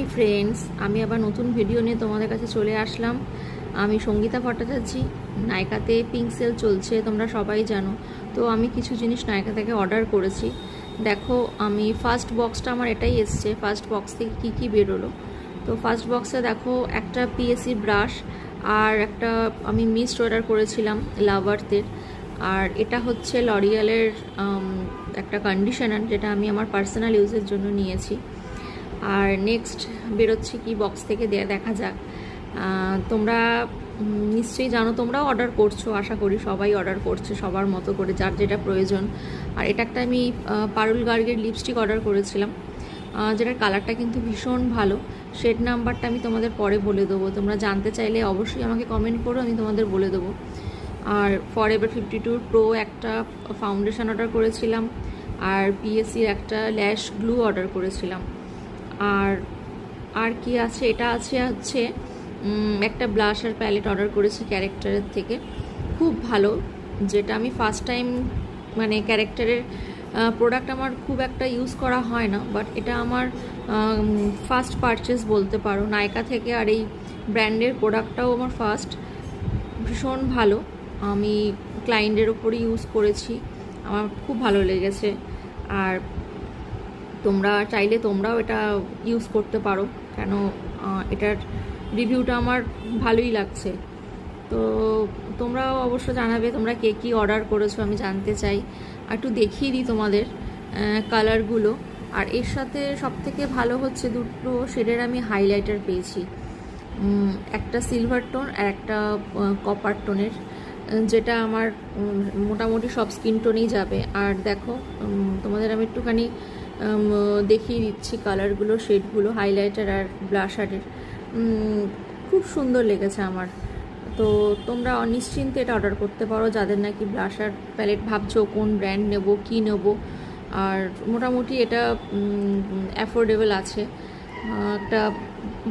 Hi friends, আমি আবার নতুন ভিডিও নিয়ে তোমাদের কাছে চলে আসলাম। আমি সঙ্গীতা ভট্টাচার্য। নাইকাতে পিঙ্ক সেল চলছে, তোমরা সবাই জানো। তো আমি কিছু জিনিস নাইকা থেকে অর্ডার করেছি। দেখো, আমি ফার্স্ট বক্সটা আমার এটাই এসছে। ফার্স্ট বক্স থেকে কী কী বেরোলো। তো ফার্স্ট বক্সে দেখো একটা পিএসসি ব্রাশ, আর একটা আমি মিস্ট অর্ডার করেছিলাম লাভার্থের। আর এটা হচ্ছে লরিয়ালের একটা কন্ডিশনার, যেটা আমি আমার পার্সোনাল ইউজের জন্য নিয়েছি। আর নেক্সট বেরোচ্ছে কি বক্স থেকে দেখা যাক। তোমরা নিশ্চয়ই জানো, তোমরাও অর্ডার করছো, আশা করি সবাই অর্ডার করছে সবার মতো করে, যার যেটা প্রয়োজন। আর এটা একটা আমি পারুল গার্গের লিপস্টিক অর্ডার করেছিলাম, যেটার কালারটা কিন্তু ভীষণ ভালো। শেড নাম্বারটা আমি তোমাদের পরে বলে দেবো, তোমরা জানতে চাইলে অবশ্যই আমাকে কমেন্ট করো, আমি তোমাদের বলে দেবো। আর ফরএভার 52 প্রো একটা ফাউন্ডেশন অর্ডার করেছিলাম, আর পিএসসির একটা ল্যাশ গ্লু অর্ডার করেছিলাম। আর আর কি আছে, এটা আছে হচ্ছে একটা ব্লাশার প্যালেট অর্ডার করেছি ক্যারেক্টারের থেকে, খুব ভালো। যেটা আমি ফার্স্ট টাইম, মানে ক্যারেক্টারের প্রোডাক্ট আমার খুব একটা ইউজ করা হয় না, বাট এটা আমার ফার্স্ট পারচেস বলতে পারো নাইকা থেকে। আর এই ব্র্যান্ডের প্রোডাক্টটাও আমার ফার্স্ট, ভীষণ ভালো। আমি ক্লায়েন্টের ওপরই ইউজ করেছি, আমার খুব ভালো লেগেছে। আর তোমরা চাইলে তোমরাও এটা ইউজ করতে পারো, কেন এটার রিভিউটা আমার ভালোই লাগছে। তো তোমরাও অবশ্য জানাবে তোমরা কে কী অর্ডার করেছো, আমি জানতে চাই। আর একটু দেখিয়ে দিই তোমাদের কালারগুলো। আর এর সাথে সবথেকে ভালো হচ্ছে দুটো শেডের আমি হাইলাইটার পেয়েছি, একটা সিলভার টোন আর একটা কপার টোনের, যেটা আমার মোটামুটি সব স্কিন টোনেই যাবে। আর দেখো, তোমাদের আমি একটুখানি দেখিয়ে দিচ্ছি কালারগুলো, শেডগুলো, হাইলাইটার আর ব্লাশারের। খুব সুন্দর লেগেছে আমার। তো তোমরা নিশ্চিন্তে এটা অর্ডার করতে পারো, যাদের নাকি ব্লাশার প্যালেট ভাবছো কোন ব্র্যান্ড নেব, কী নেব। আর মোটামুটি এটা অ্যাফোর্ডেবল আছে, একটা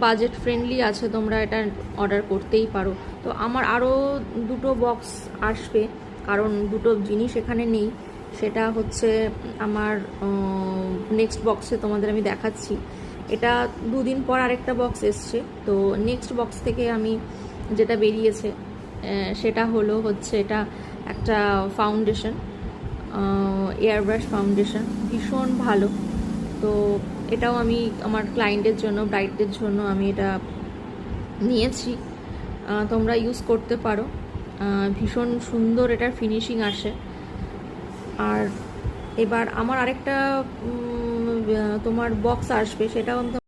বাজেট ফ্রেন্ডলি আছে, তোমরা এটা অর্ডার করতেই পারো। তো আমার আরও দুটো বক্স আসবে, কারণ দুটো জিনিস এখানে নেই। সেটা হচ্ছে আমার নেক্সট বক্সে তোমাদের আমি দেখাচ্ছি। এটা দুদিন পর আরেকটা বক্স এসছে। তো নেক্সট বক্স থেকে আমি যেটা বেরিয়েছে সেটা হচ্ছে এটা একটা ফাউন্ডেশন, এয়ারব্রাশ ফাউন্ডেশন, ভীষণ ভালো। তো এটাও আমি আমার ক্লায়েন্টের জন্য, ব্রাইডদের জন্য আমি এটা নিয়েছি, তোমরা ইউজ করতে পারো। ভীষণ সুন্দর এটার ফিনিশিং আসে। আর এবার আমার আরেকটা তোমার বক্স আসবে, সেটাও আমি